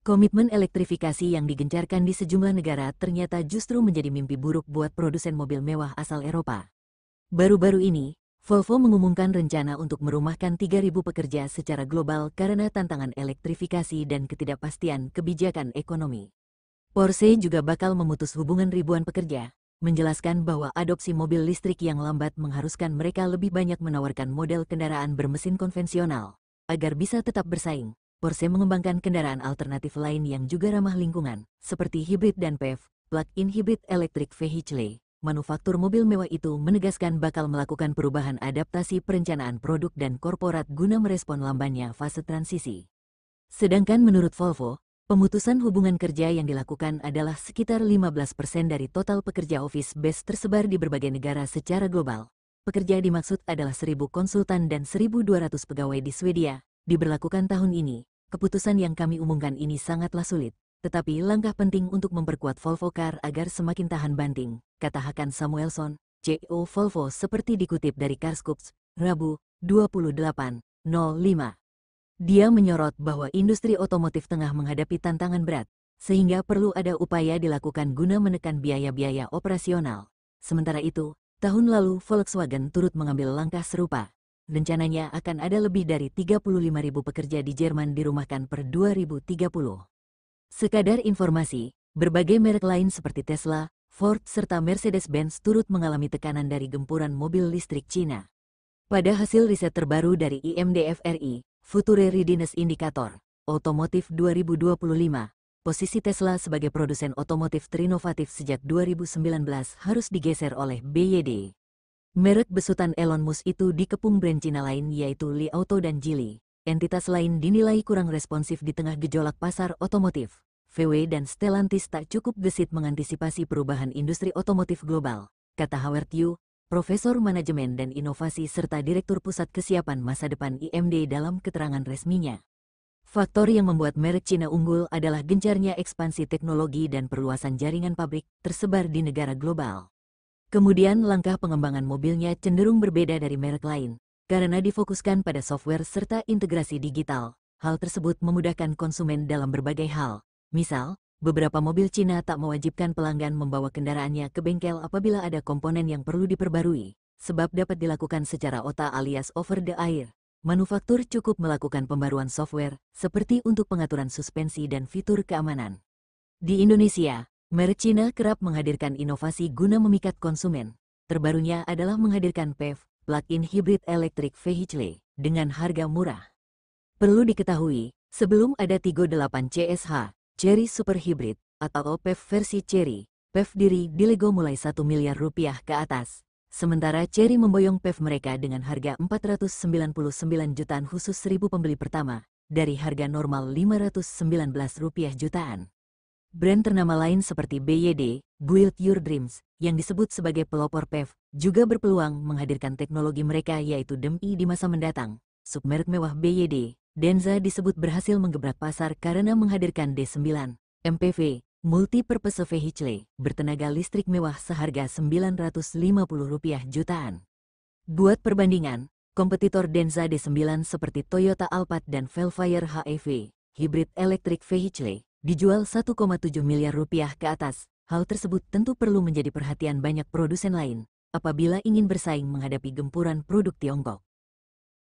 Komitmen elektrifikasi yang digencarkan di sejumlah negara ternyata justru menjadi mimpi buruk buat produsen mobil mewah asal Eropa. Baru-baru ini, Volvo mengumumkan rencana untuk merumahkan 3.000 pekerja secara global karena tantangan elektrifikasi dan ketidakpastian kebijakan ekonomi. Porsche juga bakal memutus hubungan ribuan pekerja, menjelaskan bahwa adopsi mobil listrik yang lambat mengharuskan mereka lebih banyak menawarkan model kendaraan bermesin konvensional. Agar bisa tetap bersaing, Porsche mengembangkan kendaraan alternatif lain yang juga ramah lingkungan, seperti hibrid dan PHEV, plug-in hybrid electric vehicle. Manufaktur mobil mewah itu menegaskan bakal melakukan perubahan adaptasi perencanaan produk dan korporat guna merespon lambannya fase transisi. Sedangkan menurut Volvo, pemutusan hubungan kerja yang dilakukan adalah sekitar 15% dari total pekerja office base tersebar di berbagai negara secara global. Pekerja dimaksud adalah 1.000 konsultan dan 1.200 pegawai di Swedia. Diberlakukan tahun ini, keputusan yang kami umumkan ini sangatlah sulit, tetapi langkah penting untuk memperkuat Volvo Car agar semakin tahan banting, kata Hakan Samuelsson, CEO Volvo seperti dikutip dari Carscoops, Rabu, 28.05. Dia menyorot bahwa industri otomotif tengah menghadapi tantangan berat, sehingga perlu ada upaya dilakukan guna menekan biaya-biaya operasional. Sementara itu, tahun lalu Volkswagen turut mengambil langkah serupa. Rencananya akan ada lebih dari 35.000 pekerja di Jerman dirumahkan per 2030. Sekadar informasi, berbagai merek lain seperti Tesla, Ford, serta Mercedes-Benz turut mengalami tekanan dari gempuran mobil listrik Cina. Pada hasil riset terbaru dari IMDFRI, Future Readiness Indicator, Otomotif 2025, posisi Tesla sebagai produsen otomotif terinovatif sejak 2019 harus digeser oleh BYD. Merek besutan Elon Musk itu dikepung brand Cina lain yaitu Li Auto dan Geely. Entitas lain dinilai kurang responsif di tengah gejolak pasar otomotif. VW dan Stellantis tak cukup gesit mengantisipasi perubahan industri otomotif global, kata Howard Yu, Profesor Manajemen dan Inovasi serta Direktur Pusat Kesiapan Masa Depan IMD dalam keterangan resminya. Faktor yang membuat merek Cina unggul adalah gencarnya ekspansi teknologi dan perluasan jaringan pabrik tersebar di negara global. Kemudian langkah pengembangan mobilnya cenderung berbeda dari merek lain, karena difokuskan pada software serta integrasi digital. Hal tersebut memudahkan konsumen dalam berbagai hal. Misal, beberapa mobil Cina tak mewajibkan pelanggan membawa kendaraannya ke bengkel apabila ada komponen yang perlu diperbarui, sebab dapat dilakukan secara OTA alias over the air. Manufaktur cukup melakukan pembaruan software, seperti untuk pengaturan suspensi dan fitur keamanan. Di Indonesia, merek Cina kerap menghadirkan inovasi guna memikat konsumen. Terbarunya adalah menghadirkan PHEV, plug-in hybrid electric vehicle, dengan harga murah. Perlu diketahui, sebelum ada Tigo 8 CSH, Chery Super Hybrid, atau PHEV versi Chery, PHEV diri dilego mulai 1 miliar rupiah ke atas. Sementara Chery memboyong PHEV mereka dengan harga 499 jutaan khusus 1.000 pembeli pertama, dari harga normal 519 rupiah jutaan. Brand ternama lain seperti BYD, Build Your Dreams, yang disebut sebagai pelopor PHEV, juga berpeluang menghadirkan teknologi mereka yaitu DEM-i di masa mendatang. Submerek mewah BYD, Denza disebut berhasil menggebrak pasar karena menghadirkan D9, MPV, Multi-Purpose Vehicle, bertenaga listrik mewah seharga Rp950 jutaan. Buat perbandingan, kompetitor Denza D9 seperti Toyota Alphard dan Velfire HEV, Hybrid Electric Vehicle, dijual 1,7 miliar rupiah ke atas. Hal tersebut tentu perlu menjadi perhatian banyak produsen lain apabila ingin bersaing menghadapi gempuran produk Tiongkok.